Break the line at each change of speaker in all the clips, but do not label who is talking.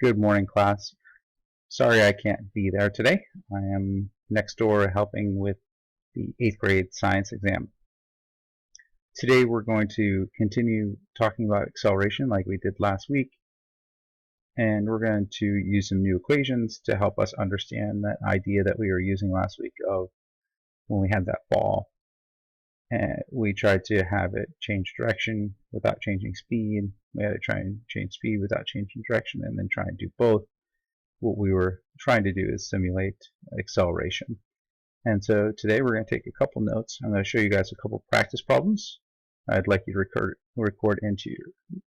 Good morning, class. Sorry I can't be there today. I am next door helping with the 8th grade science exam. Today we're going to continue talking about acceleration like we did last week, and we're going to use some new equations to help us understand that idea that we were using last week of when we had that ball. And we tried to have it change direction without changing speed. We had to try and change speed without changing direction, and then try and do both. What we were trying to do is simulate acceleration. And so today we're going to take a couple notes. I'm going to show you guys a couple practice problems. I'd like you to record into your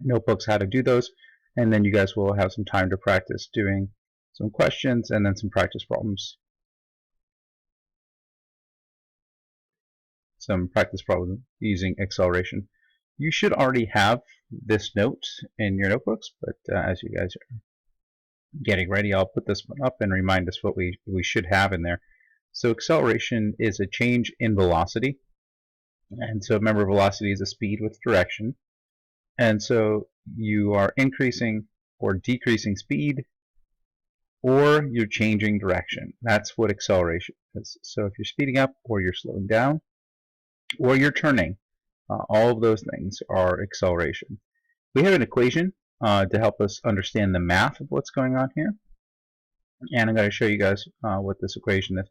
notebooks how to do those, and then you guys will have some time to practice doing some questions and then some practice problems. Some practice problems using acceleration. You should already have this note in your notebooks, but as you guys are getting ready, I'll put this one up and remind us what we should have in there. So acceleration is a change in velocity, and so remember, velocity is a speed with direction, and so you are increasing or decreasing speed, or you're changing direction. That's what acceleration is. So if you're speeding up, or you're slowing down, or you're turning, all of those things are acceleration. We have an equation to help us understand the math of what's going on here, and I'm going to show you guys what this equation is.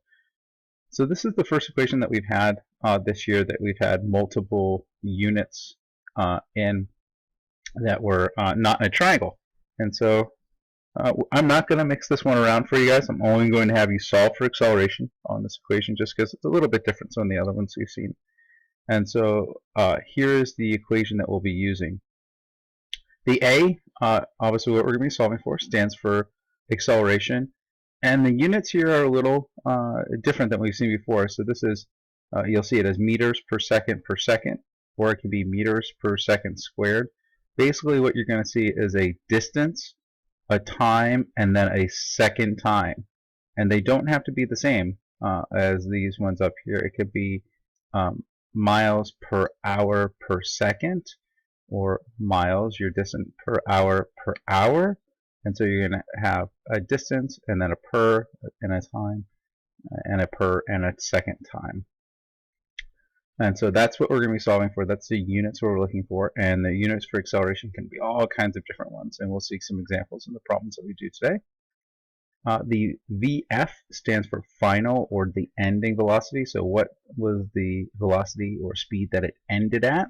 So this is the first equation that we've had this year that we've had multiple units in that were not in a triangle. And so I'm not going to mix this one around for you guys. I'm only going to have you solve for acceleration on this equation just because it's a little bit different from the other ones we've seen. And so here is the equation that we'll be using. The A, obviously what we're going to be solving for, stands for acceleration. And the units here are a little different than we've seen before. So this is, you'll see it as meters per second, or it can be meters per second squared. Basically what you're going to see is a distance, a time, and then a second time. And they don't have to be the same as these ones up here. It could be miles per hour per second, or miles, your distance per hour, and so you're going to have a distance and then a per and a time and a per and a second time. And so that's what we're going to be solving for. That's the units we're looking for, and the units for acceleration can be all kinds of different ones, and we'll see some examples in the problems that we do today. The VF stands for final, or the ending velocity. So what was the velocity or speed that it ended at?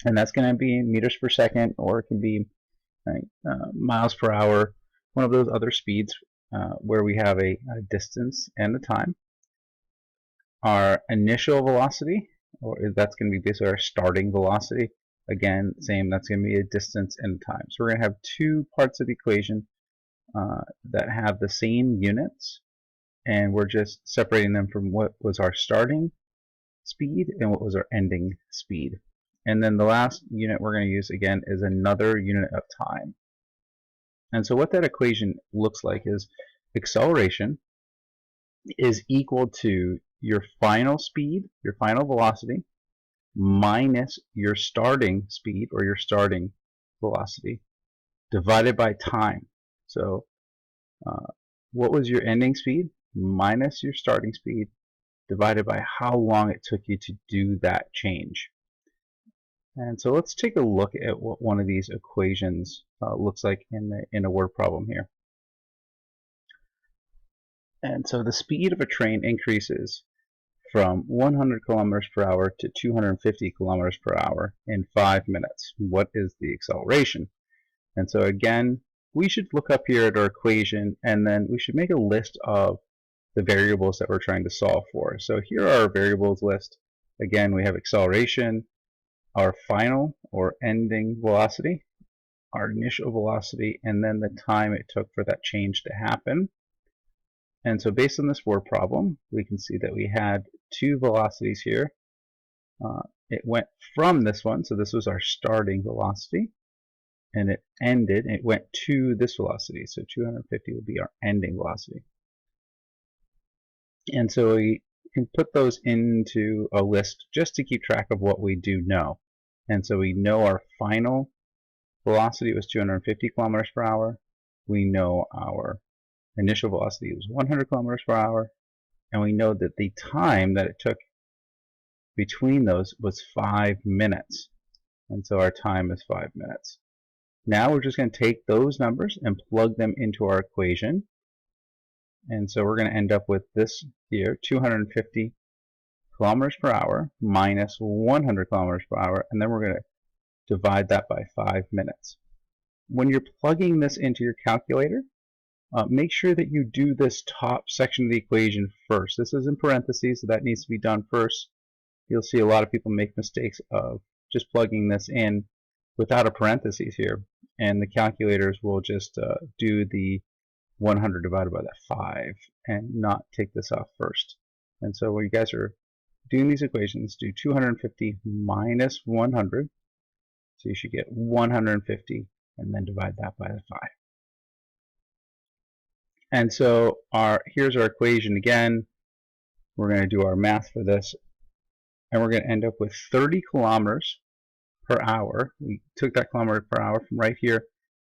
And that's going to be meters per second, or it can be miles per hour, one of those other speeds where we have a distance and a time. Our initial velocity, or that's going to be basically our starting velocity. Again, same, that's going to be a distance and a time. So we're going to have two parts of the equation that have the same units, and we're just separating them from what was our starting speed and what was our ending speed. And then the last unit we're going to use again is another unit of time. And so what that equation looks like is acceleration is equal to your final speed, your final velocity, minus your starting speed or your starting velocity, divided by time. So what was your ending speed minus your starting speed divided by how long it took you to do that change. And so let's take a look at what one of these equations looks like in a word problem here. And so the speed of a train increases from 100 kilometers per hour to 250 kilometers per hour in 5 minutes. What is the acceleration? And so again, we should look up here at our equation, and then we should make a list of the variables that we're trying to solve for. So here are our variables list. Again, we have acceleration, our final or ending velocity, our initial velocity, and then the time it took for that change to happen. And so based on this word problem, we can see that we had two velocities here. It went from this one, so this was our starting velocity, and it went to this velocity, so 250 would be our ending velocity. And so we can put those into a list just to keep track of what we do know. And so we know our final velocity was 250 kilometers per hour. We know our initial velocity was 100 kilometers per hour. And we know that the time that it took between those was 5 minutes. And so our time is 5 minutes. Now we're just going to take those numbers and plug them into our equation. And so we're going to end up with this here, 250 kilometers per hour minus 100 kilometers per hour, and then we're going to divide that by 5 minutes. When you're plugging this into your calculator, make sure that you do this top section of the equation first. This is in parentheses, so that needs to be done first. You'll see a lot of people make mistakes of just plugging this in without a parentheses here, and the calculators will just do the 100 divided by that 5 and not take this off first. And so when you guys are doing these equations, do 250 minus 100, so you should get 150, and then divide that by the 5. And so here's our equation again. We're going to do our math for this, and we're going to end up with 30 kilometers per hour. We took that kilometer per hour from right here,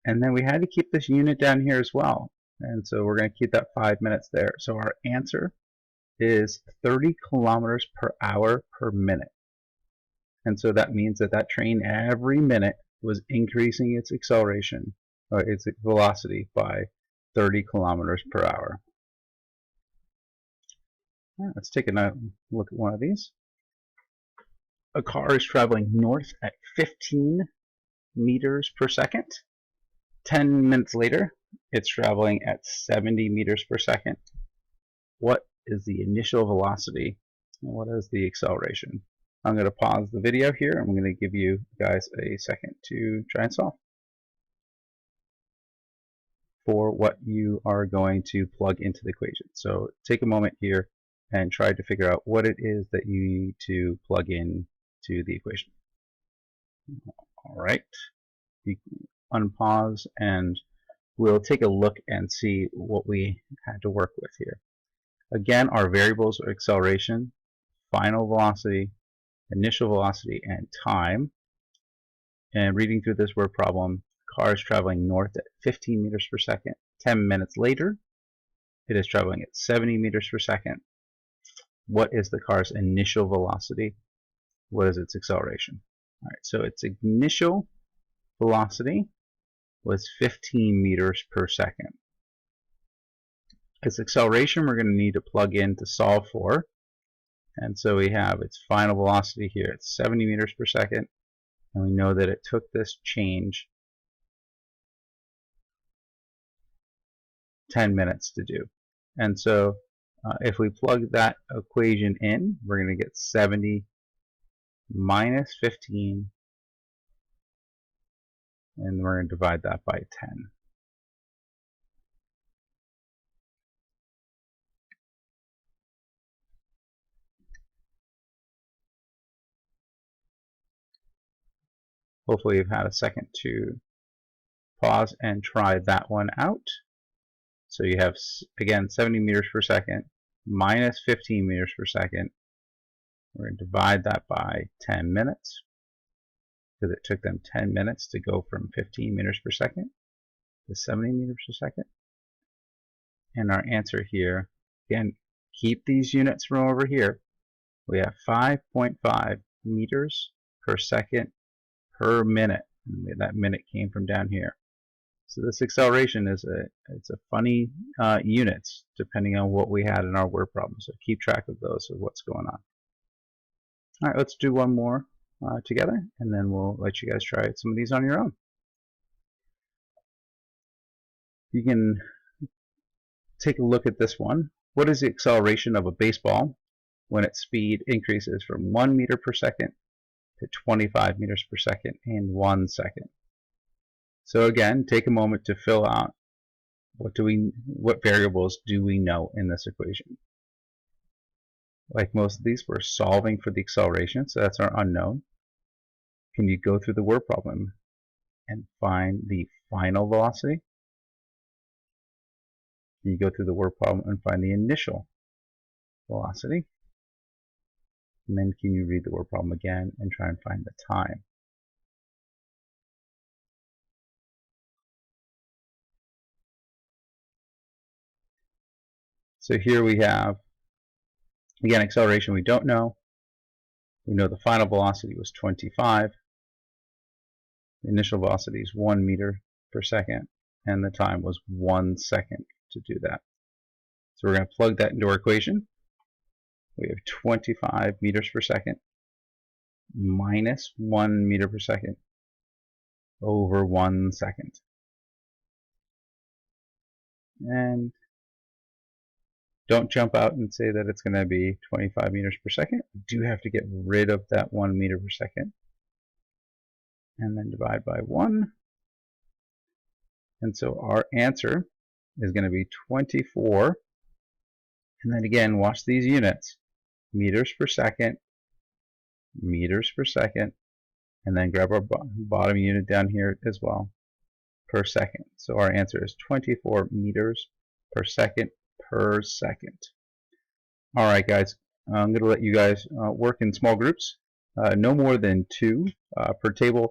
and then we had to keep this unit down here as well. And so we're going to keep that 5 minutes there. So our answer is 30 kilometers per hour per minute. And so that means that that train every minute was increasing its acceleration, or its velocity, by 30 kilometers per hour. All right, let's take a look at one of these. A car is traveling north at 15 meters per second. 10 minutes later, it's traveling at 70 meters per second. What is the initial velocity, and what is the acceleration? I'm going to pause the video here. I'm going to give you guys a second to try and solve for what you are going to plug into the equation. So take a moment here and try to figure out what it is that you need to plug in to the equation. All right, you unpause and we'll take a look and see what we had to work with here. Again, our variables are acceleration, final velocity, initial velocity, and time. And reading through this word problem, car is traveling north at 15 meters per second. 10 minutes later, it is traveling at 70 meters per second. What is the car's initial velocity? What is its acceleration? All right, so its initial velocity was 15 meters per second. Its acceleration we're going to need to plug in to solve for. And so we have its final velocity here at 70 meters per second. And we know that it took this change 10 minutes to do. And so if we plug that equation in, we're going to get 70 minus 15, and we're going to divide that by 10. Hopefully you've had a second to pause and try that one out. So you have, again, 70 meters per second minus 15 meters per second. We're going to divide that by 10 minutes because it took them 10 minutes to go from 15 meters per second to 70 meters per second. And our answer here, again, keep these units from over here. We have 5.5 meters per second per minute. And that minute came from down here. So this acceleration is it's a funny units depending on what we had in our word problem. So keep track of those, of what's going on. All right, let's do one more together, and then we'll let you guys try some of these on your own. You can take a look at this one. What is the acceleration of a baseball when its speed increases from 1 meter per second to 25 meters per second in 1 second? So again, take a moment to fill out what variables do we know in this equation. Like most of these, we're solving for the acceleration, so that's our unknown. Can you go through the word problem and find the final velocity? Can you go through the word problem and find the initial velocity? And then can you read the word problem again and try and find the time? So here we have, again, acceleration we don't know. We know the final velocity was 25. The initial velocity is 1 meter per second, and the time was 1 second to do that. So we're going to plug that into our equation. We have 25 meters per second minus 1 meter per second over 1 second. And don't jump out and say that it's going to be 25 meters per second. We do have to get rid of that 1 meter per second. And then divide by 1. And so our answer is going to be 24. And then again, watch these units. Meters per second, meters per second, and then grab our bottom unit down here as well, per second. So our answer is 24 meters per second per second. All right, guys, I'm going to let you guys work in small groups, no more than 2 per table,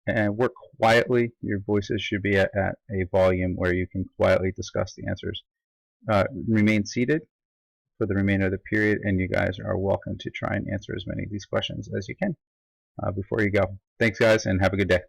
and work quietly. Your voices should be at a volume where you can quietly discuss the answers. Remain seated for the remainder of the period, and you guys are welcome to try and answer as many of these questions as you can before you go. Thanks, guys, and have a good day.